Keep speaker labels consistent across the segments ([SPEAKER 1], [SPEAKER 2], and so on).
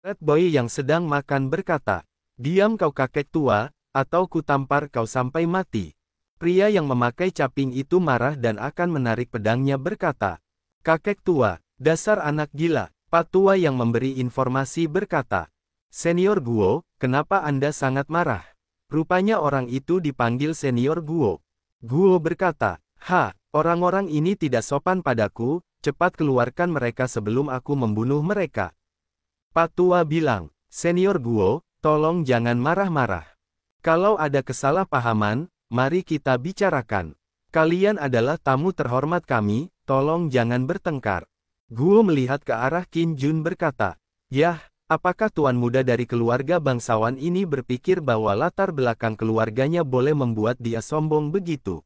[SPEAKER 1] Red Boy yang sedang makan berkata, "Diam kau kakek tua, atau ku tampar kau sampai mati." Pria yang memakai caping itu marah dan akan menarik pedangnya berkata, "Kakek tua, dasar anak gila." Pak tua yang memberi informasi berkata, "Senior Guo, kenapa Anda sangat marah?" Rupanya orang itu dipanggil Senior Guo. Guo berkata, orang-orang ini tidak sopan padaku, cepat keluarkan mereka sebelum aku membunuh mereka." Pak tua bilang, "Senior Guo, tolong jangan marah-marah. Kalau ada kesalahpahaman, mari kita bicarakan. Kalian adalah tamu terhormat kami, tolong jangan bertengkar." Guo melihat ke arah Qin Jun berkata, "Yah, apakah tuan muda dari keluarga bangsawan ini berpikir bahwa latar belakang keluarganya boleh membuat dia sombong begitu?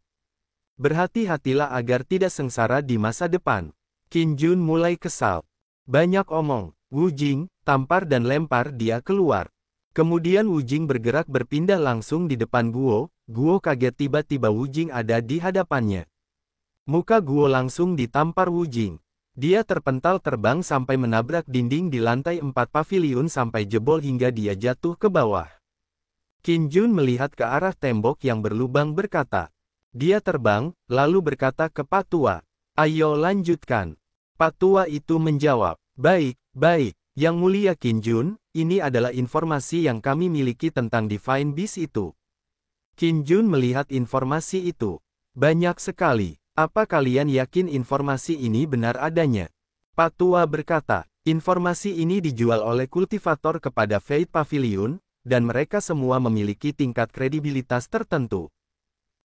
[SPEAKER 1] Berhati-hatilah agar tidak sengsara di masa depan." Qin Jun mulai kesal. "Banyak omong, Wu Jing, tampar dan lempar dia keluar." Kemudian Wu Jing bergerak berpindah langsung di depan Guo. Guo kaget tiba-tiba Wu Jing ada di hadapannya. Muka Guo langsung ditampar Wu Jing. Dia terpental terbang sampai menabrak dinding di lantai 4 paviliun sampai jebol hingga dia jatuh ke bawah. Qin Jun melihat ke arah tembok yang berlubang berkata. Dia terbang, lalu berkata ke Pak Tua, "Ayo lanjutkan." Pak Tua itu menjawab, "Baik, baik, Yang Mulia Qin Jun, ini adalah informasi yang kami miliki tentang Divine Beast itu." Qin Jun melihat informasi itu. "Banyak sekali. Apa kalian yakin informasi ini benar adanya?" Pak Tua berkata, "Informasi ini dijual oleh kultivator kepada Fate Pavilion, dan mereka semua memiliki tingkat kredibilitas tertentu.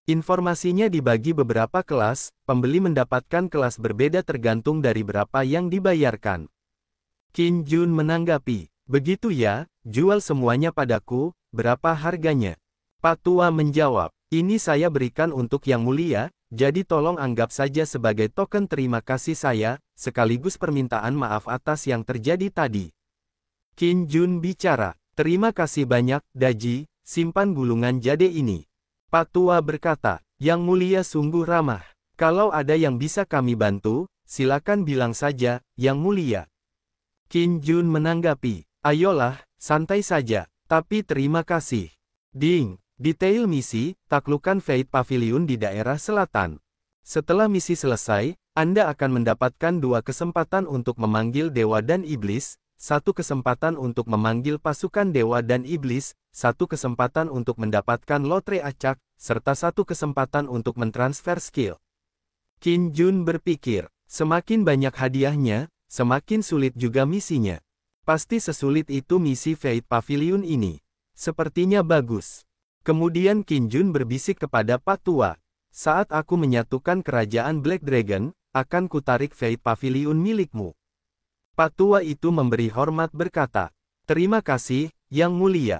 [SPEAKER 1] Informasinya dibagi beberapa kelas, pembeli mendapatkan kelas berbeda tergantung dari berapa yang dibayarkan." Qin Jun menanggapi, "Begitu ya, jual semuanya padaku, berapa harganya?" Pak Tua menjawab, "Ini saya berikan untuk Yang Mulia, jadi tolong anggap saja sebagai token terima kasih saya, sekaligus permintaan maaf atas yang terjadi tadi." Qin Jun bicara, "Terima kasih banyak, Daji, simpan gulungan jade ini." Pak Tua berkata, "Yang Mulia sungguh ramah. Kalau ada yang bisa kami bantu, silakan bilang saja, Yang Mulia." Qin Jun menanggapi, "Ayolah, santai saja, tapi terima kasih." Ding, detail misi, taklukkan Fate Pavilion di daerah selatan. Setelah misi selesai, Anda akan mendapatkan 2 kesempatan untuk memanggil dewa dan iblis, 1 kesempatan untuk memanggil pasukan dewa dan iblis, 1 kesempatan untuk mendapatkan lotre acak, serta 1 kesempatan untuk mentransfer skill. Qin Jun berpikir, semakin banyak hadiahnya, semakin sulit juga misinya. Pasti sesulit itu misi Fate Pavilion ini. Sepertinya bagus. Kemudian Qin Jun berbisik kepada Pak Tua, "Saat aku menyatukan kerajaan Black Dragon, akan kutarik Fate Pavilion milikmu." Pak Tua itu memberi hormat berkata, "Terima kasih, Yang Mulia."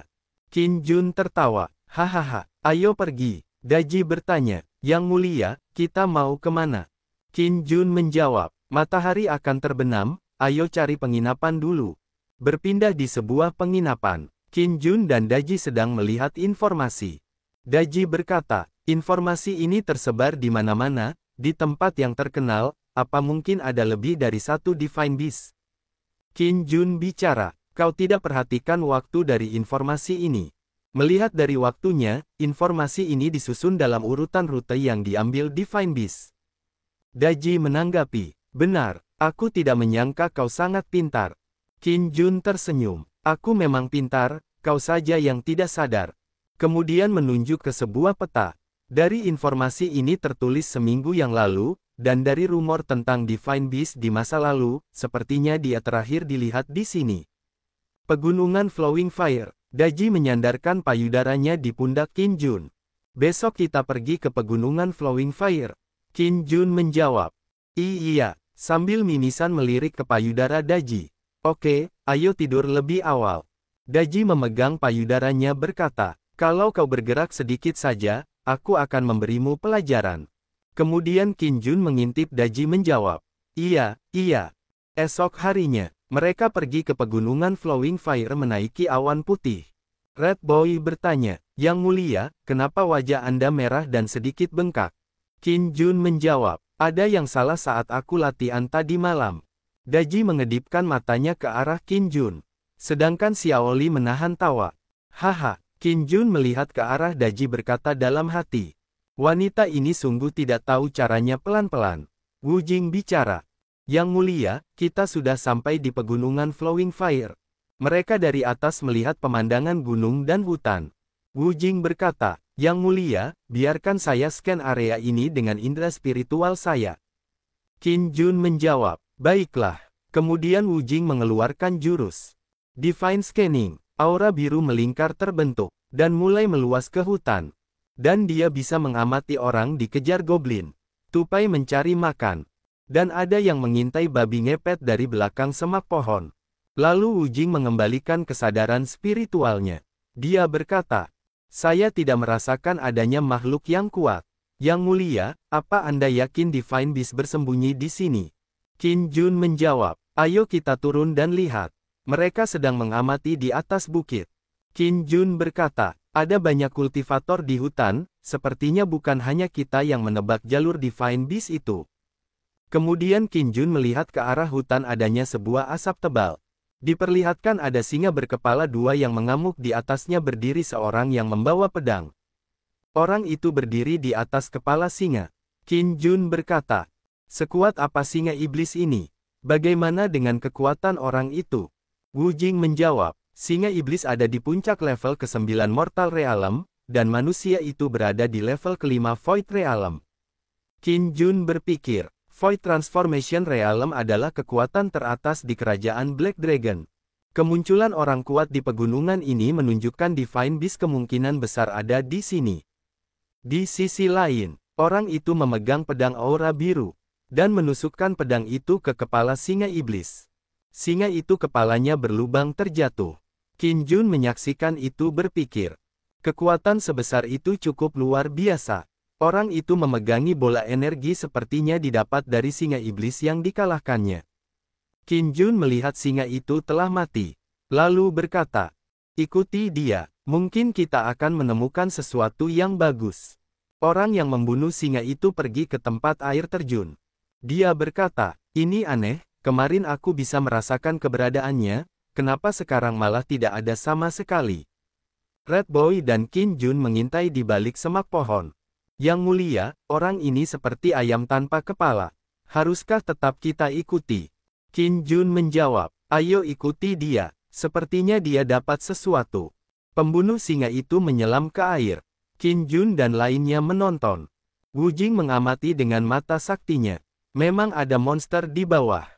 [SPEAKER 1] Qin Jun tertawa, "Hahaha, ayo pergi." Daji bertanya, "Yang Mulia, kita mau kemana?" Qin Jun menjawab, "Matahari akan terbenam, ayo cari penginapan dulu." Berpindah di sebuah penginapan, Qin Jun dan Daji sedang melihat informasi. Daji berkata, "Informasi ini tersebar di mana-mana, di tempat yang terkenal, apa mungkin ada lebih dari 1 Divine Beast?" Qin Jun bicara, "Kau tidak perhatikan waktu dari informasi ini. Melihat dari waktunya, informasi ini disusun dalam urutan rute yang diambil Divine Beast." Daji menanggapi, "Benar, aku tidak menyangka kau sangat pintar." Qin Jun tersenyum, "Aku memang pintar, kau saja yang tidak sadar." Kemudian menunjuk ke sebuah peta. Dari informasi ini tertulis seminggu yang lalu, dan dari rumor tentang Divine Beast di masa lalu, sepertinya dia terakhir dilihat di sini. Pegunungan Flowing Fire. Daji menyandarkan payudaranya di pundak Qin Jun. "Besok kita pergi ke Pegunungan Flowing Fire." Qin Jun menjawab, "Iya," sambil mimisan melirik ke payudara Daji. "Oke, ayo tidur lebih awal." Daji memegang payudaranya berkata, "Kalau kau bergerak sedikit saja, aku akan memberimu pelajaran." Kemudian Qin Jun mengintip Daji menjawab, "Iya, iya." Esok harinya, mereka pergi ke Pegunungan Flowing Fire menaiki awan putih. Red Boy bertanya, "Yang Mulia, kenapa wajah Anda merah dan sedikit bengkak?" Qin Jun menjawab, "Ada yang salah saat aku latihan tadi malam." Daji mengedipkan matanya ke arah Qin Jun. Sedangkan Xiaoli menahan tawa. Haha, Qin Jun melihat ke arah Daji berkata dalam hati. Wanita ini sungguh tidak tahu caranya pelan-pelan. Wu Jing bicara. Yang mulia, kita sudah sampai di pegunungan Flowing Fire. Mereka dari atas melihat pemandangan gunung dan hutan. Wu Jing berkata, Yang mulia, biarkan saya scan area ini dengan indera spiritual saya. Qin Jun menjawab, baiklah. Kemudian Wu Jing mengeluarkan jurus Divine Scanning. Aura biru melingkar terbentuk, dan mulai meluas ke hutan. Dan dia bisa mengamati orang dikejar goblin. Tupai mencari makan. Dan ada yang mengintai babi ngepet dari belakang semak pohon. Lalu Wu Jing mengembalikan kesadaran spiritualnya. Dia berkata, saya tidak merasakan adanya makhluk yang kuat. Yang mulia, apa Anda yakin Divine Beast bersembunyi di sini? Qin Jun menjawab, ayo kita turun dan lihat. Mereka sedang mengamati di atas bukit. Qin Jun berkata, ada banyak kultivator di hutan, sepertinya bukan hanya kita yang menebak jalur Divine Beast itu. Kemudian Qin Jun melihat ke arah hutan adanya sebuah asap tebal. Diperlihatkan ada singa berkepala dua yang mengamuk di atasnya berdiri seorang yang membawa pedang. Orang itu berdiri di atas kepala singa. Qin Jun berkata, sekuat apa singa iblis ini? Bagaimana dengan kekuatan orang itu? Wu Jing menjawab, singa iblis ada di puncak level ke-9 Mortal Realm, dan manusia itu berada di level ke-5 Void Realm. Qin Jun berpikir, Void Transformation Realm adalah kekuatan teratas di kerajaan Black Dragon. Kemunculan orang kuat di pegunungan ini menunjukkan Divine Beast kemungkinan besar ada di sini. Di sisi lain, orang itu memegang pedang aura biru, dan menusukkan pedang itu ke kepala singa iblis. Singa itu kepalanya berlubang terjatuh. Qin Jun menyaksikan itu berpikir, kekuatan sebesar itu cukup luar biasa. Orang itu memegangi bola energi sepertinya didapat dari singa iblis yang dikalahkannya. Qin Jun melihat singa itu telah mati. Lalu berkata, ikuti dia, mungkin kita akan menemukan sesuatu yang bagus. Orang yang membunuh singa itu pergi ke tempat air terjun. Dia berkata, ini aneh, kemarin aku bisa merasakan keberadaannya, kenapa sekarang malah tidak ada sama sekali? Red Boy dan Qin Jun mengintai di balik semak pohon. Yang mulia, orang ini seperti ayam tanpa kepala. Haruskah tetap kita ikuti? Qin Jun menjawab, ayo ikuti dia, sepertinya dia dapat sesuatu. Pembunuh singa itu menyelam ke air. Qin Jun dan lainnya menonton. Wu Jing mengamati dengan mata saktinya. Memang ada monster di bawah.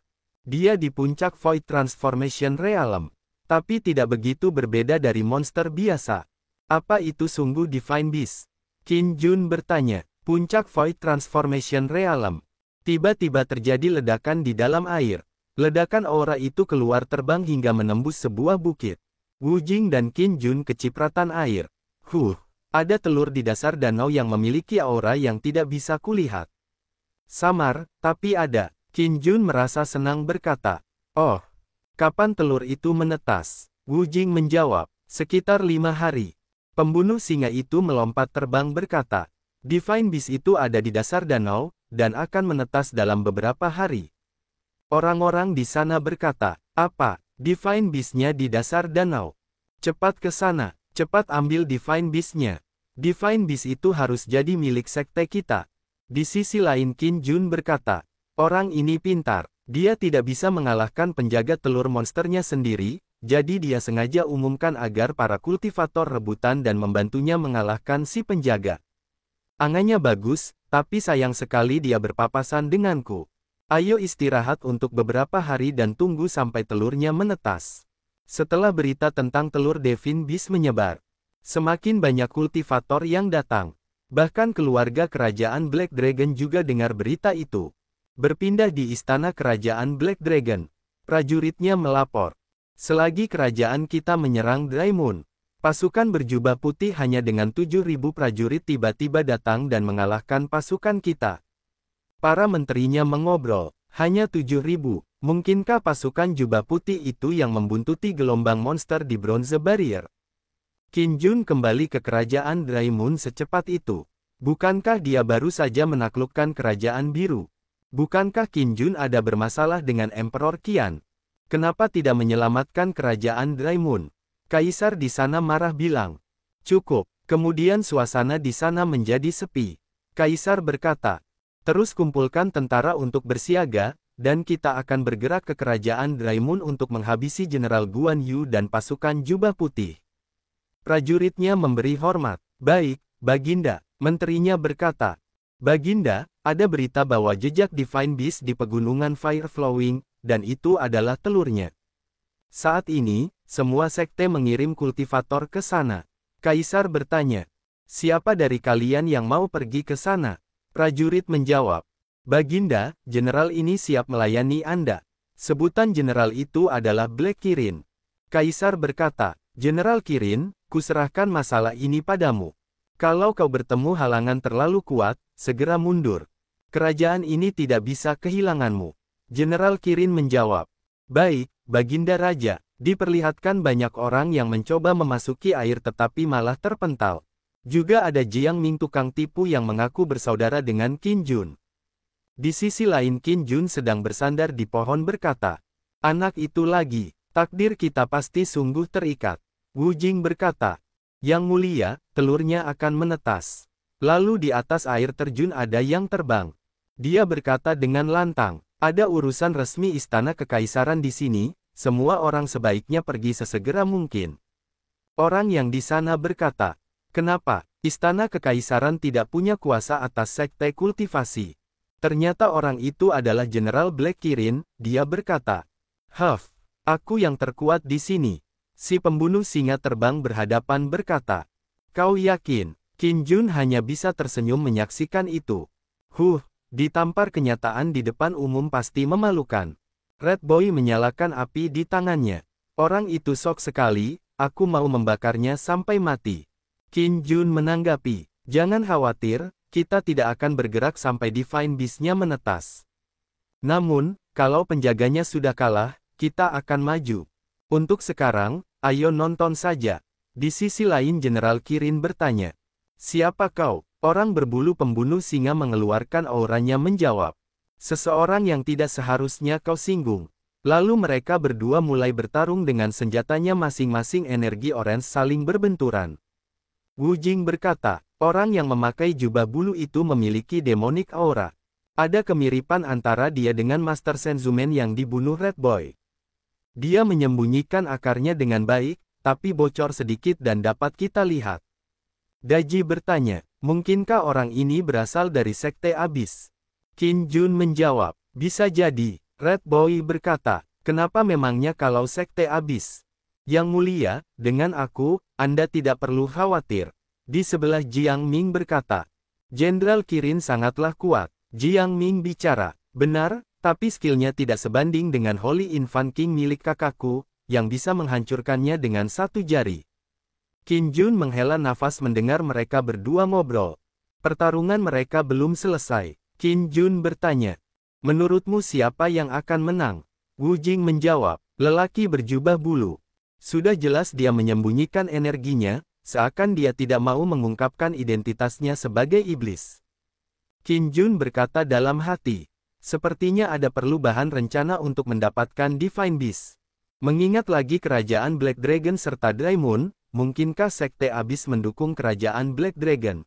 [SPEAKER 1] Dia di puncak Void Transformation Realm. Tapi tidak begitu berbeda dari monster biasa. Apa itu sungguh Divine Beast? Qin Jun bertanya, puncak Void Transformation Realm. Tiba-tiba terjadi ledakan di dalam air. Ledakan aura itu keluar terbang hingga menembus sebuah bukit. Wu Jing dan Qin Jun kecipratan air. Ada telur di dasar danau yang memiliki aura yang tidak bisa kulihat. Samar, tapi ada. Qin Jun merasa senang berkata, oh, kapan telur itu menetas? Wu Jing menjawab, sekitar 5 hari. Pembunuh singa itu melompat terbang berkata, Divine Beast itu ada di dasar danau, dan akan menetas dalam beberapa hari. Orang-orang di sana berkata, apa, Divine Beast-nya di dasar danau? Cepat ke sana, cepat ambil Divine Beast-nya. Divine Beast itu harus jadi milik sekte kita. Di sisi lain Qin Jun berkata, orang ini pintar, dia tidak bisa mengalahkan penjaga telur monsternya sendiri, jadi dia sengaja umumkan agar para kultivator rebutan dan membantunya mengalahkan si penjaga. Angannya bagus, tapi sayang sekali dia berpapasan denganku. Ayo istirahat untuk beberapa hari dan tunggu sampai telurnya menetas. Setelah berita tentang telur Divine Beast menyebar, semakin banyak kultivator yang datang. Bahkan keluarga kerajaan Black Dragon juga dengar berita itu. Berpindah di istana kerajaan Black Dragon. Prajuritnya melapor. Selagi kerajaan kita menyerang Dry Moon, pasukan berjubah putih hanya dengan 7.000 prajurit tiba-tiba datang dan mengalahkan pasukan kita. Para menterinya mengobrol, hanya 7.000, mungkinkah pasukan jubah putih itu yang membuntuti gelombang monster di Bronze Barrier? Qin Jun kembali ke kerajaan Dry Moon secepat itu. Bukankah dia baru saja menaklukkan kerajaan biru? Bukankah Qin Jun ada bermasalah dengan Emperor Qian? Kenapa tidak menyelamatkan kerajaan Draimon? Kaisar di sana marah bilang. Cukup. Kemudian suasana di sana menjadi sepi. Kaisar berkata, terus kumpulkan tentara untuk bersiaga, dan kita akan bergerak ke kerajaan Draimon untuk menghabisi Jenderal Guan Yu dan pasukan jubah putih. Prajuritnya memberi hormat. Baik, Baginda, menterinya berkata. Baginda, ada berita bahwa jejak Divine Beast di pegunungan Fire Flowing, dan itu adalah telurnya. Saat ini, semua sekte mengirim kultivator ke sana. Kaisar bertanya, siapa dari kalian yang mau pergi ke sana? Prajurit menjawab, Baginda, jenderal ini siap melayani Anda. Sebutan jenderal itu adalah Black Kirin. Kaisar berkata, Jenderal Kirin, kuserahkan masalah ini padamu. Kalau kau bertemu halangan terlalu kuat, segera mundur. Kerajaan ini tidak bisa kehilanganmu. Jenderal Kirin menjawab, baik, Baginda Raja. Diperlihatkan banyak orang yang mencoba memasuki air tetapi malah terpental. Juga ada Jiang Ming tukang tipu yang mengaku bersaudara dengan Qin Jun. Di sisi lain Qin Jun sedang bersandar di pohon berkata, anak itu lagi, takdir kita pasti sungguh terikat. Wu Jing berkata, Yang mulia, telurnya akan menetas. Lalu di atas air terjun ada yang terbang. Dia berkata dengan lantang, ada urusan resmi istana kekaisaran di sini. Semua orang sebaiknya pergi sesegera mungkin. Orang yang di sana berkata, kenapa, istana kekaisaran tidak punya kuasa atas sekte kultivasi? Ternyata orang itu adalah Jenderal Black Kirin, dia berkata. Huff, aku yang terkuat di sini. Si pembunuh singa terbang berhadapan berkata. Kau yakin, Qin Jun hanya bisa tersenyum menyaksikan itu. Ditampar kenyataan di depan umum pasti memalukan. Red Boy menyalakan api di tangannya. Orang itu sok sekali, aku mau membakarnya sampai mati. Qin Jun menanggapi, jangan khawatir, kita tidak akan bergerak sampai Divine Beast-nya menetas. Namun, kalau penjaganya sudah kalah, kita akan maju. Untuk sekarang, ayo nonton saja. Di sisi lain Jenderal Kirin bertanya, siapa kau? Orang berbulu pembunuh singa mengeluarkan auranya menjawab. Seseorang yang tidak seharusnya kau singgung. Lalu mereka berdua mulai bertarung dengan senjatanya masing-masing energi orange saling berbenturan. Wu Jing berkata, orang yang memakai jubah bulu itu memiliki demonic aura. Ada kemiripan antara dia dengan Master Senzumen yang dibunuh Red Boy. Dia menyembunyikan akarnya dengan baik, tapi bocor sedikit dan dapat kita lihat. Daji bertanya, mungkinkah orang ini berasal dari Sekte Abis? Qin Jun menjawab, bisa jadi. Red Boy berkata, kenapa memangnya kalau Sekte Abis? Yang mulia, dengan aku, Anda tidak perlu khawatir. Di sebelah Jiang Ming berkata, Jenderal Kirin sangatlah kuat. Jiang Ming bicara, benar, tapi skillnya tidak sebanding dengan Holy Infant King milik kakakku, yang bisa menghancurkannya dengan satu jari. Qin Jun menghela nafas mendengar mereka berdua ngobrol. Pertarungan mereka belum selesai. Qin Jun bertanya, menurutmu siapa yang akan menang? Wu Jing menjawab, lelaki berjubah bulu. Sudah jelas dia menyembunyikan energinya, seakan dia tidak mau mengungkapkan identitasnya sebagai iblis. Qin Jun berkata dalam hati, sepertinya ada perlu bahan rencana untuk mendapatkan Divine Beast. Mengingat lagi kerajaan Black Dragon serta Draimon, mungkinkah Sekte Abis mendukung kerajaan Black Dragon?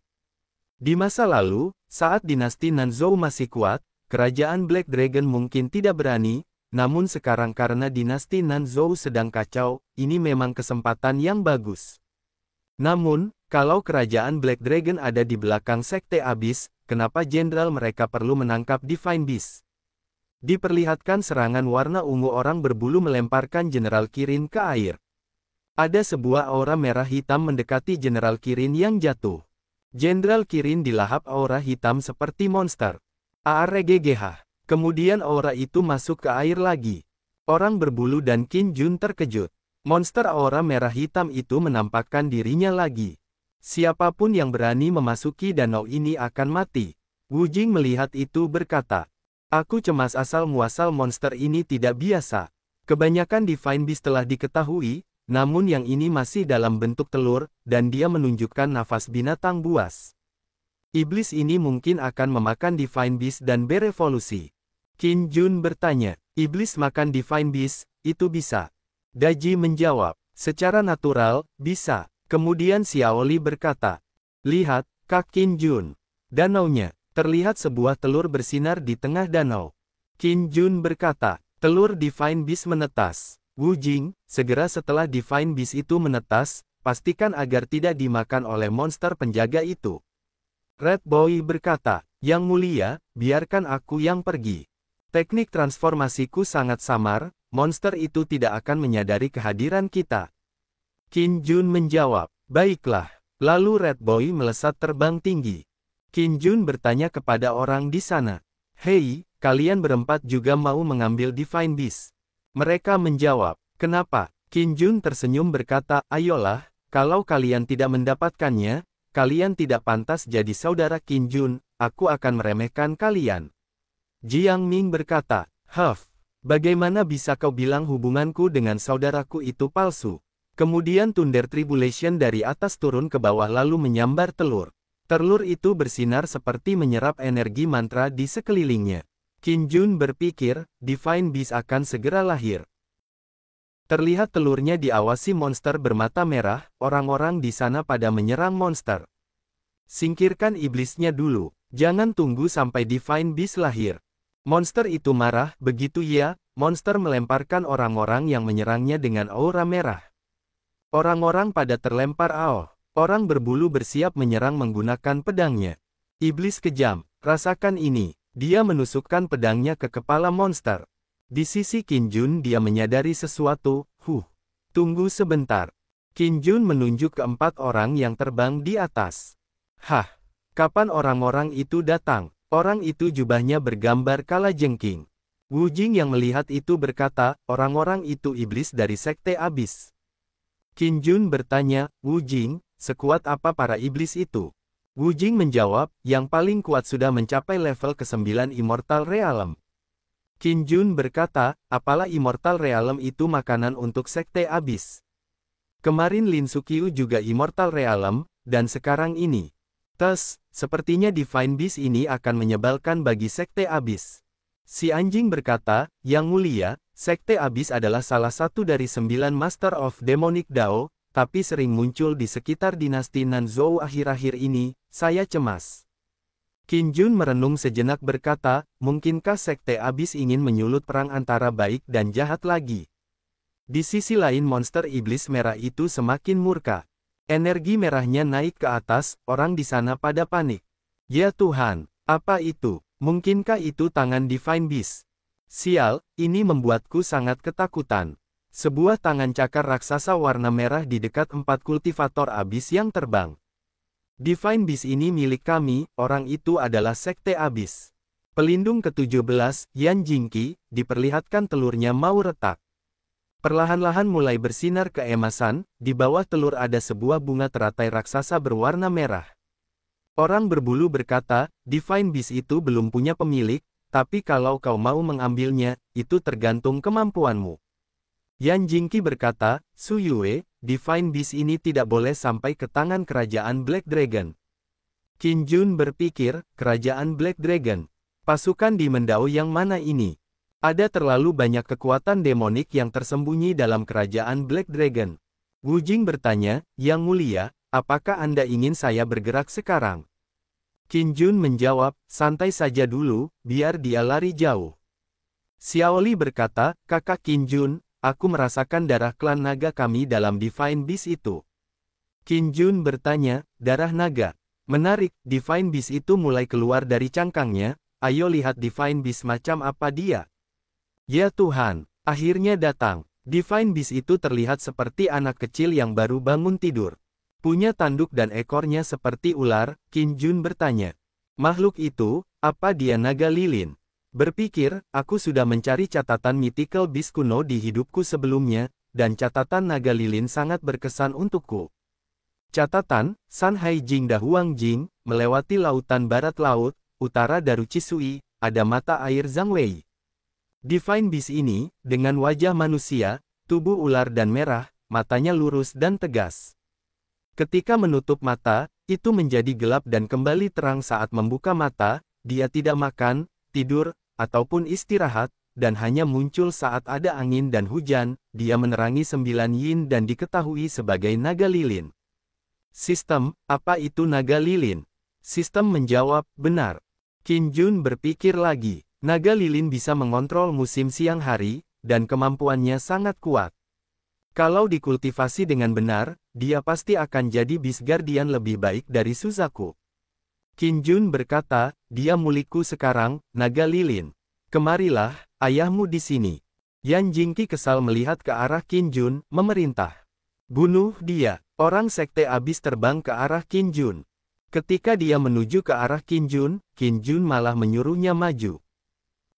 [SPEAKER 1] Di masa lalu, saat dinasti Nanzhou masih kuat, kerajaan Black Dragon mungkin tidak berani, namun sekarang karena dinasti Nanzhou sedang kacau, ini memang kesempatan yang bagus. Namun, kalau kerajaan Black Dragon ada di belakang Sekte Abis, kenapa jenderal mereka perlu menangkap Divine Beast? Diperlihatkan serangan warna ungu orang berbulu melemparkan Jenderal Kirin ke air. Ada sebuah aura merah hitam mendekati Jenderal Kirin yang jatuh. Jenderal Kirin dilahap aura hitam seperti monster. ARGGH. Kemudian aura itu masuk ke air lagi. Orang berbulu dan Qin Jun terkejut. Monster aura merah hitam itu menampakkan dirinya lagi. Siapapun yang berani memasuki danau ini akan mati. Wu Jing melihat itu berkata, aku cemas asal muasal monster ini tidak biasa. Kebanyakan Divine Beast telah diketahui, namun yang ini masih dalam bentuk telur, dan dia menunjukkan nafas binatang buas. Iblis ini mungkin akan memakan Divine Beast dan berevolusi. Qin Jun bertanya, Iblis makan Divine Beast, itu bisa. Daji menjawab, secara natural, bisa. Kemudian Xiaoli berkata, lihat, Kak Qin Jun. Danaunya, terlihat sebuah telur bersinar di tengah danau. Qin Jun berkata, telur Divine Beast menetas. Wu Jing, segera setelah Divine Beast itu menetas, pastikan agar tidak dimakan oleh monster penjaga itu. Red Boy berkata, Yang Mulia, biarkan aku yang pergi. Teknik transformasiku sangat samar, monster itu tidak akan menyadari kehadiran kita. Qin Jun menjawab, baiklah. Lalu Red Boy melesat terbang tinggi. Qin Jun bertanya kepada orang di sana, hei, kalian berempat juga mau mengambil Divine Beast? Mereka menjawab, kenapa? Qin Jun tersenyum berkata, ayolah, kalau kalian tidak mendapatkannya, kalian tidak pantas jadi saudara Qin Jun, aku akan meremehkan kalian. Jiang Ming berkata, Huff, bagaimana bisa kau bilang hubunganku dengan saudaraku itu palsu? Kemudian Thunder Tribulation dari atas turun ke bawah lalu menyambar telur. Telur itu bersinar seperti menyerap energi mantra di sekelilingnya. Qin Jun berpikir, Divine Beast akan segera lahir. Terlihat telurnya diawasi monster bermata merah, orang-orang di sana pada menyerang monster. Singkirkan iblisnya dulu, jangan tunggu sampai Divine Beast lahir. Monster itu marah, begitu ya, monster melemparkan orang-orang yang menyerangnya dengan aura merah. Orang-orang pada terlempar aoh. Orang berbulu bersiap menyerang menggunakan pedangnya. Iblis kejam, rasakan ini. Dia menusukkan pedangnya ke kepala monster. Di sisi Qin Jun dia menyadari sesuatu, tunggu sebentar. Qin Jun menunjuk ke 4 orang yang terbang di atas. Hah, kapan orang-orang itu datang? Orang itu jubahnya bergambar kalajengking. Wu Jing yang melihat itu berkata, orang-orang itu iblis dari Sekte Abis. Qin Jun bertanya, Wu Jing, sekuat apa para iblis itu? Wu Jing menjawab, yang paling kuat sudah mencapai level ke-9 Immortal Realm. Qin Jun berkata, apalah Immortal Realm itu makanan untuk Sekte Abis. Kemarin Lin Suqiu juga Immortal Realm, dan sekarang ini. Sepertinya Divine Beast ini akan menyebalkan bagi Sekte Abis. Si anjing berkata, Yang Mulia, Sekte Abis adalah salah satu dari 9 Master of Demonic Dao, tapi sering muncul di sekitar dinasti Nanzhou akhir-akhir ini, saya cemas. Qin Jun merenung sejenak berkata, mungkinkah Sekte Abis ingin menyulut perang antara baik dan jahat lagi? Di sisi lain monster iblis merah itu semakin murka. Energi merahnya naik ke atas, orang di sana pada panik. Ya Tuhan, apa itu? Mungkinkah itu tangan Divine Beast? Sial, ini membuatku sangat ketakutan. Sebuah tangan cakar raksasa warna merah di dekat 4 kultivator abis yang terbang. Divine Beast ini milik kami, orang itu adalah Sekte Abis. Pelindung ke-17, Yan Jingqi, diperlihatkan telurnya mau retak. Perlahan-lahan mulai bersinar keemasan, di bawah telur ada sebuah bunga teratai raksasa berwarna merah. Orang berbulu berkata, Divine Beast itu belum punya pemilik, tapi kalau kau mau mengambilnya, itu tergantung kemampuanmu. Yan Jingqi berkata, Su Yue, Divine Beast ini tidak boleh sampai ke tangan kerajaan Black Dragon. Qin Jun berpikir, kerajaan Black Dragon. Pasukan di Mendao yang mana ini? Ada terlalu banyak kekuatan demonik yang tersembunyi dalam kerajaan Black Dragon. Wu Jing bertanya, Yang Mulia, apakah Anda ingin saya bergerak sekarang? Qin Jun menjawab, santai saja dulu, biar dia lari jauh. Xiaoli berkata, kakak Qin Jun, aku merasakan darah klan naga kami dalam Divine Beast itu. Qin Jun bertanya, darah naga. Menarik, Divine Beast itu mulai keluar dari cangkangnya, ayo lihat Divine Beast macam apa dia. Ya Tuhan, akhirnya datang. Divine Beast itu terlihat seperti anak kecil yang baru bangun tidur. Punya tanduk dan ekornya seperti ular, Qin Jun bertanya. Makhluk itu, apa dia naga lilin? Berpikir, aku sudah mencari catatan mythical beast kuno di hidupku sebelumnya, dan catatan naga lilin sangat berkesan untukku. Catatan, San Hai Jing Da Huang Jing, melewati lautan barat laut, utara Daruchi Sui, ada mata air Zhang Wei. Divine Beast ini, dengan wajah manusia, tubuh ular dan merah, matanya lurus dan tegas. Ketika menutup mata, itu menjadi gelap dan kembali terang saat membuka mata, dia tidak makan, tidur, ataupun istirahat, dan hanya muncul saat ada angin dan hujan. Dia menerangi 9 yin dan diketahui sebagai naga lilin. Sistem, apa itu naga lilin? Sistem menjawab, benar. Qin Jun berpikir lagi. Naga lilin bisa mengontrol musim siang hari, dan kemampuannya sangat kuat. Kalau dikultivasi dengan benar, dia pasti akan jadi Beast Guardian lebih baik dari Suzaku. Qin Jun berkata, dia mulikku sekarang, naga lilin. Kemarilah, ayahmu di sini. Yan Jingqi kesal melihat ke arah Qin Jun, memerintah. Bunuh dia. Orang sekte abis terbang ke arah Qin Jun. Ketika dia menuju ke arah Qin Jun malah menyuruhnya maju.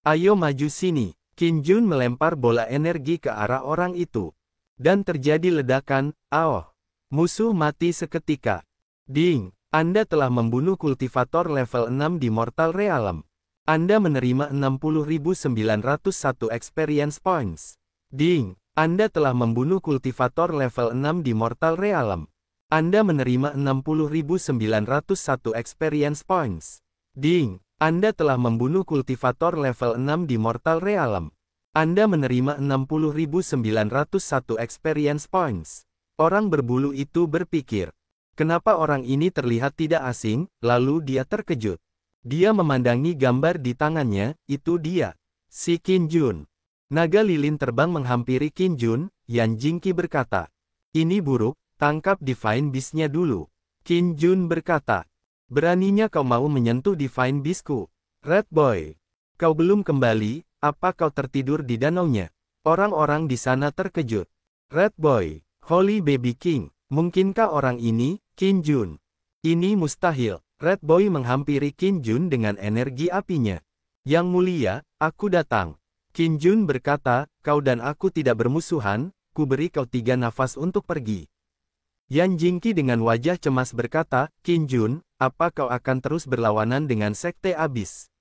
[SPEAKER 1] Ayo maju sini. Qin Jun melempar bola energi ke arah orang itu. Dan terjadi ledakan, aoh. Musuh mati seketika. Ding, Anda telah membunuh kultivator level 6 di Mortal Realm. Anda menerima 60.901 experience points. Ding, Anda telah membunuh kultivator level 6 di Mortal Realm. Anda menerima 60.901 experience points. Ding, Anda telah membunuh kultivator level 6 di Mortal Realm. Anda menerima 60.901 experience points. Orang berbulu itu berpikir, kenapa orang ini terlihat tidak asing, lalu dia terkejut. Dia memandangi gambar di tangannya, itu dia. Si Qin Jun. Naga lilin terbang menghampiri Qin Jun, Yan Jingqi berkata. Ini buruk, tangkap Divine Beast-nya dulu. Qin Jun berkata. Beraninya kau mau menyentuh Divine Beast-ku? Red Boy. Kau belum kembali, apa kau tertidur di danaunya? Orang-orang di sana terkejut. Red Boy, Holy Baby King, mungkinkah orang ini, Qin Jun? Ini mustahil. Red Boy menghampiri Qin Jun dengan energi apinya. Yang mulia, aku datang. Qin Jun berkata, kau dan aku tidak bermusuhan, ku beri kau 3 nafas untuk pergi. Yan Jingqi dengan wajah cemas berkata, Qin Jun, apa kau akan terus berlawanan dengan sekte abis?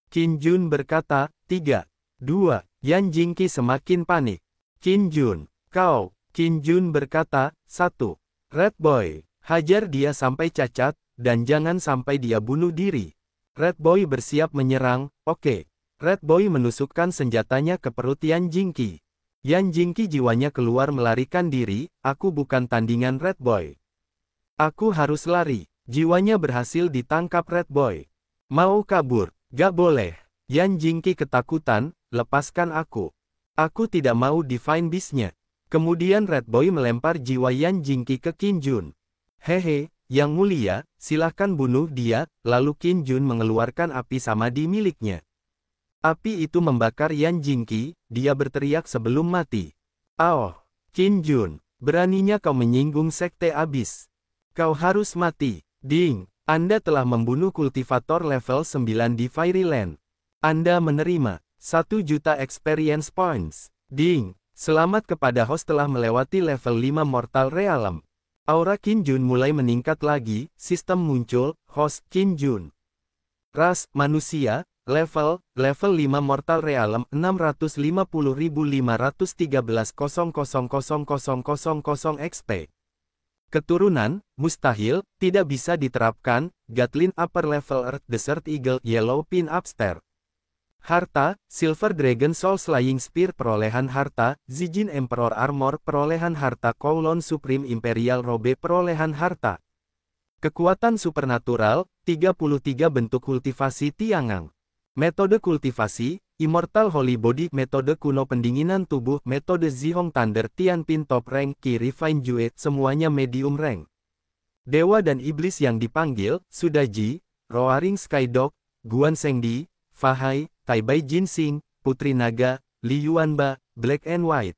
[SPEAKER 1] Qin Jun berkata, 3, 2, Yan Jingqi semakin panik. Qin Jun, kau. Qin Jun berkata, 1, Red Boy, hajar dia sampai cacat, dan jangan sampai dia bunuh diri. Red Boy bersiap menyerang, oke. Red Boy menusukkan senjatanya ke perut Yan Jingqi. Yan Jingqi jiwanya keluar melarikan diri, aku bukan tandingan Red Boy. Aku harus lari. Jiwanya berhasil ditangkap Red Boy. Mau kabur, gak boleh. Yan Jingqi ketakutan, lepaskan aku. Aku tidak mau Divine Beast-nya. Kemudian Red Boy melempar jiwa Yan Jingqi ke Qin Jun. Hehe, yang mulia, silahkan bunuh dia, lalu Qin Jun mengeluarkan api samadhi miliknya. Api itu membakar Yan Jingqi, dia berteriak sebelum mati. Aoh, Qin Jun, beraninya kau menyinggung sekte abis. Kau harus mati. Ding, Anda telah membunuh kultivator level 9 di Fairyland. Anda menerima 1 juta experience points. Ding, selamat kepada host telah melewati level 5 Mortal Realm. Aura Qin Jun mulai meningkat lagi, sistem muncul, host Qin Jun. Ras, manusia, level 5 Mortal Realm 650.513.0000000 XP. Keturunan, mustahil, tidak bisa diterapkan, Gatlin Upper Level Earth Desert Eagle Yellow Pin Upstairs. Harta, Silver Dragon Soul Slaying Spear perolehan harta, Zijin Emperor Armor perolehan harta, Kowloon Supreme Imperial Robe perolehan harta. Kekuatan supernatural, 33 bentuk kultivasi Tiangang. Metode kultivasi, Immortal Holy Body, metode kuno pendinginan tubuh, metode Zihong Thunder Tianpin Top Rank, Ki Refine Jue, semuanya medium rank. Dewa dan iblis yang dipanggil, Sudaji, Roaring Skydog, Guan Zhengdi, Fahai, Taibai Jinsing, Putri Naga, Li Yuanba, Black and White.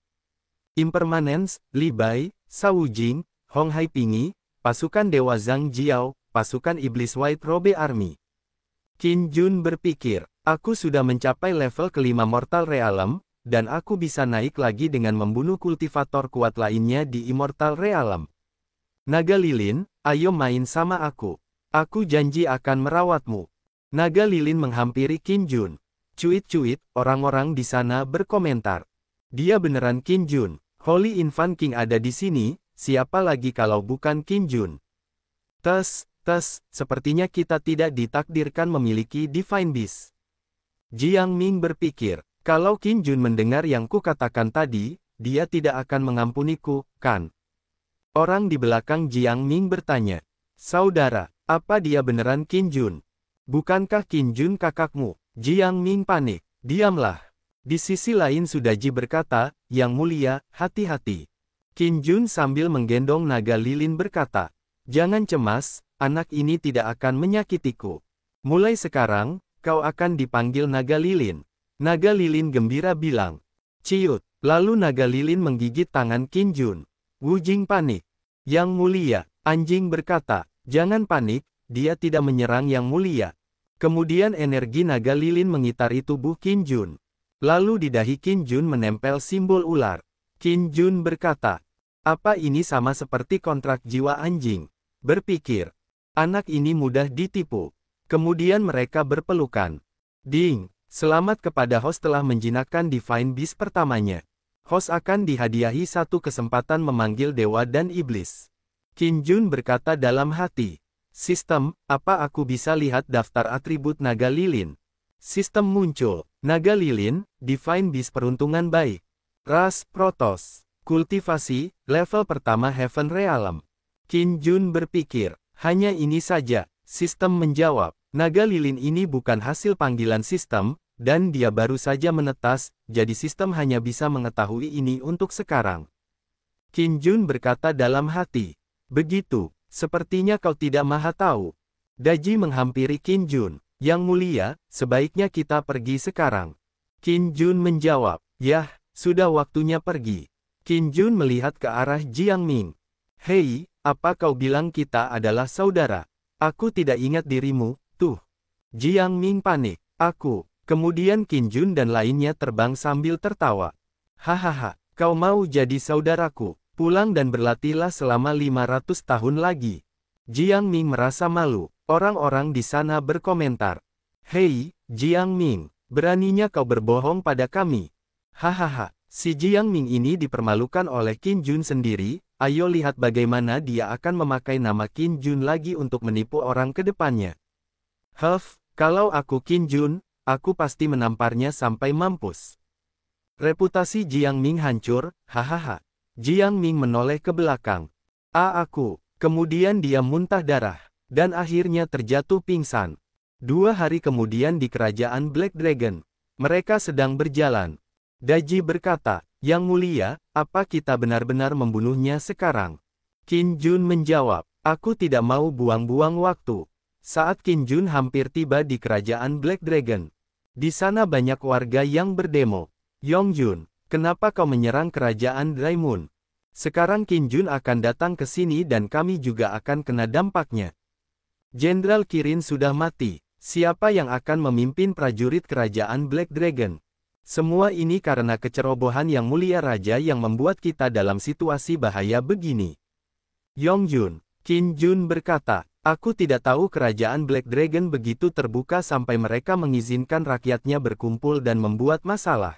[SPEAKER 1] Impermanence, Li Bai, Sao Jing, Hong Hai Pingi, pasukan Dewa Zhang Jiao, pasukan iblis White Robe Army. Qin Jun berpikir, aku sudah mencapai level kelima Mortal Realm, dan aku bisa naik lagi dengan membunuh kultivator kuat lainnya di Immortal Realm. Naga Lilin, ayo main sama aku. Aku janji akan merawatmu. Naga Lilin menghampiri Qin Jun. Cuit-cuit, orang-orang di sana berkomentar. Dia beneran Qin Jun. Holy Infant King ada di sini, siapa lagi kalau bukan Qin Jun? Sepertinya kita tidak ditakdirkan memiliki Divine Beast. Jiang Ming berpikir, Kalau Qin Jun mendengar yang kukatakan tadi, dia tidak akan mengampuniku, kan? Orang di belakang Jiang Ming bertanya. Saudara, apa dia beneran Qin Jun? Bukankah Qin Jun kakakmu? Jiang Ming panik. Diamlah. Di sisi lain Sudaji berkata, Yang mulia, hati-hati. Qin Jun sambil menggendong naga lilin berkata, jangan cemas, anak ini tidak akan menyakitiku. Mulai sekarang, kau akan dipanggil naga lilin. Naga lilin gembira bilang. Ciut. Lalu naga lilin menggigit tangan Qin Jun. Wu Jing panik. Yang mulia, anjing berkata, jangan panik, dia tidak menyerang yang mulia. Kemudian energi naga lilin mengitari tubuh Qin Jun. Lalu di dahi Qin Jun menempel simbol ular. Qin Jun berkata, apa ini sama seperti kontrak jiwa anjing? Berpikir, anak ini mudah ditipu. Kemudian mereka berpelukan. Ding, selamat kepada host telah menjinakkan Divine Beast pertamanya. Host akan dihadiahi satu kesempatan memanggil dewa dan iblis. Qin Jun berkata dalam hati. Sistem, apa aku bisa lihat daftar atribut naga lilin? Sistem muncul. Naga lilin, Divine Beast peruntungan baik. Ras, Protoss. Kultivasi, level pertama Heaven Realm. Qin Jun berpikir, hanya ini saja. Sistem menjawab, naga lilin ini bukan hasil panggilan sistem, dan dia baru saja menetas, jadi sistem hanya bisa mengetahui ini untuk sekarang. Qin Jun berkata dalam hati, begitu, sepertinya kau tidak maha tahu. Daji menghampiri Qin Jun, yang mulia, sebaiknya kita pergi sekarang. Qin Jun menjawab, yah, sudah waktunya pergi. Qin Jun melihat ke arah Jiang Ming. Hei, apa kau bilang kita adalah saudara? Aku tidak ingat dirimu, tuh. Jiang Ming panik. Aku. Kemudian Qin Jun dan lainnya terbang sambil tertawa. Hahaha, kau mau jadi saudaraku? Pulang dan berlatihlah selama 500 tahun lagi. Jiang Ming merasa malu. Orang-orang di sana berkomentar. Hei, Jiang Ming, beraninya kau berbohong pada kami. Hahaha, si Jiang Ming ini dipermalukan oleh Qin Jun sendiri, ayo lihat bagaimana dia akan memakai nama Qin Jun lagi untuk menipu orang ke depannya. Kalau aku Qin Jun, aku pasti menamparnya sampai mampus. Reputasi Jiang Ming hancur, hahaha. Jiang Ming menoleh ke belakang. Aku. Kemudian dia muntah darah. Dan akhirnya terjatuh pingsan. 2 hari kemudian di kerajaan Black Dragon. Mereka sedang berjalan. Daji berkata, Yang mulia, apa kita benar-benar membunuhnya sekarang? Qin Jun menjawab, aku tidak mau buang-buang waktu. Saat Qin Jun hampir tiba di kerajaan Black Dragon. Di sana banyak warga yang berdemo. Yongjun, kenapa kau menyerang kerajaan Dry Moon? Sekarang Qin Jun akan datang ke sini dan kami juga akan kena dampaknya. Jenderal Kirin sudah mati. Siapa yang akan memimpin prajurit kerajaan Black Dragon? Semua ini karena kecerobohan yang mulia raja yang membuat kita dalam situasi bahaya begini. Yongjun, Qin Jun berkata, aku tidak tahu kerajaan Black Dragon begitu terbuka sampai mereka mengizinkan rakyatnya berkumpul dan membuat masalah.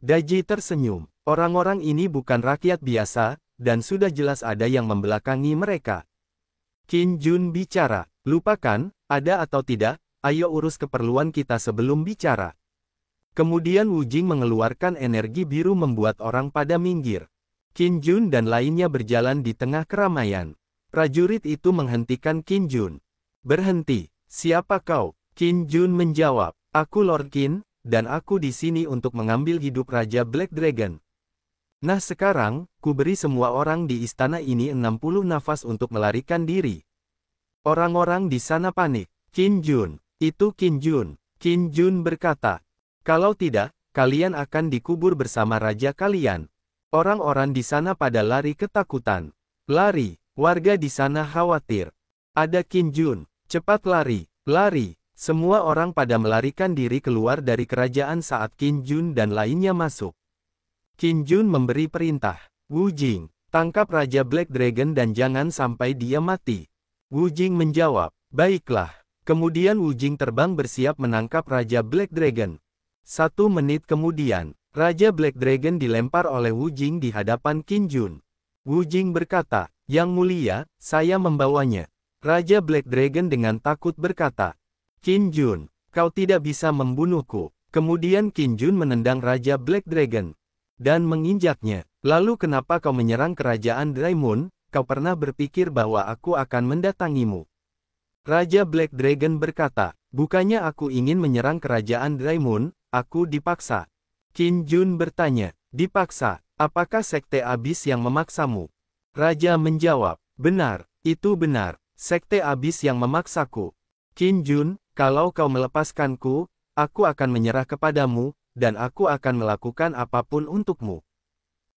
[SPEAKER 1] Daji tersenyum. Orang-orang ini bukan rakyat biasa, dan sudah jelas ada yang membelakangi mereka. Qin Jun bicara, lupakan, ada atau tidak, ayo urus keperluan kita sebelum bicara. Kemudian Wu Jing mengeluarkan energi biru membuat orang pada minggir. Qin Jun dan lainnya berjalan di tengah keramaian. Prajurit itu menghentikan Qin Jun. Berhenti, siapa kau? Qin Jun menjawab, aku Lord Qin, dan aku di sini untuk mengambil hidup Raja Black Dragon. Nah sekarang, ku beri semua orang di istana ini 60 nafas untuk melarikan diri. Orang-orang di sana panik. Qin Jun, itu Qin Jun. Qin Jun berkata, kalau tidak, kalian akan dikubur bersama raja kalian. Orang-orang di sana pada lari ketakutan. Lari, warga di sana khawatir. Ada Qin Jun, cepat lari, lari. Semua orang pada melarikan diri keluar dari kerajaan saat Qin Jun dan lainnya masuk. Qin Jun memberi perintah, Wu Jing, tangkap Raja Black Dragon dan jangan sampai dia mati. Wu Jing menjawab, baiklah. Kemudian Wu Jing terbang bersiap menangkap Raja Black Dragon. 1 menit kemudian, Raja Black Dragon dilempar oleh Wu Jing di hadapan Qin Jun. Wu Jing berkata, Yang mulia, saya membawanya. Raja Black Dragon dengan takut berkata, Qin Jun, kau tidak bisa membunuhku. Kemudian Qin Jun menendang Raja Black Dragon dan menginjaknya. Lalu kenapa kau menyerang kerajaan Dry Moon? Kau pernah berpikir bahwa aku akan mendatangimu? Raja Black Dragon berkata, bukannya aku ingin menyerang kerajaan Dry Moon, aku dipaksa. Qin Jun bertanya, dipaksa? Apakah Sekte Abis yang memaksamu? Raja menjawab, benar, itu benar, Sekte Abis yang memaksaku. Qin Jun, kalau kau melepaskanku, aku akan menyerah kepadamu, dan aku akan melakukan apapun untukmu.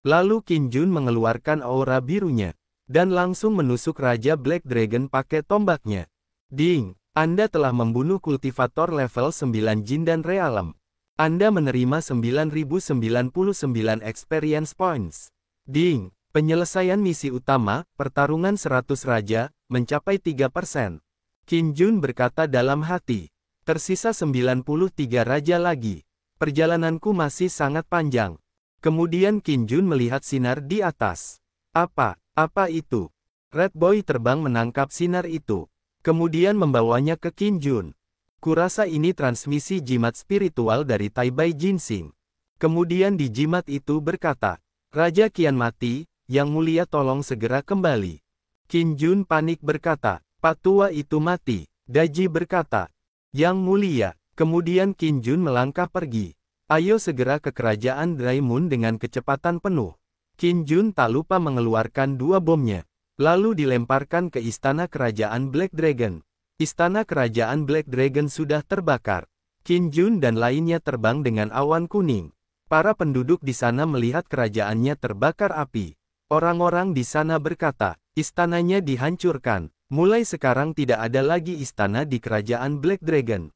[SPEAKER 1] Lalu Qin Jun mengeluarkan aura birunya, dan langsung menusuk Raja Black Dragon pakai tombaknya. Ding, Anda telah membunuh kultivator level 9 Jin dan Realem. Anda menerima 9099 experience points. Ding, penyelesaian misi utama, pertarungan 100 raja, mencapai 3%. Qin Jun berkata dalam hati, tersisa 93 raja lagi. Perjalananku masih sangat panjang. Kemudian Qin Jun melihat sinar di atas. Apa itu? Red Boy terbang menangkap sinar itu. Kemudian membawanya ke Qin Jun. Kurasa ini transmisi jimat spiritual dari Tai Bai Jinsing. Kemudian di jimat itu berkata, Raja kian mati, Yang Mulia tolong segera kembali. Qin Jun panik berkata, Pak Tua itu mati. Daji berkata, Yang Mulia. Kemudian Qin Jun melangkah pergi. Ayo segera ke kerajaan Dry Moon dengan kecepatan penuh. Qin Jun tak lupa mengeluarkan 2 bomnya. Lalu dilemparkan ke istana kerajaan Black Dragon. Istana kerajaan Black Dragon sudah terbakar. Qin Jun dan lainnya terbang dengan awan kuning. Para penduduk di sana melihat kerajaannya terbakar api. Orang-orang di sana berkata, istananya dihancurkan. Mulai sekarang tidak ada lagi istana di kerajaan Black Dragon.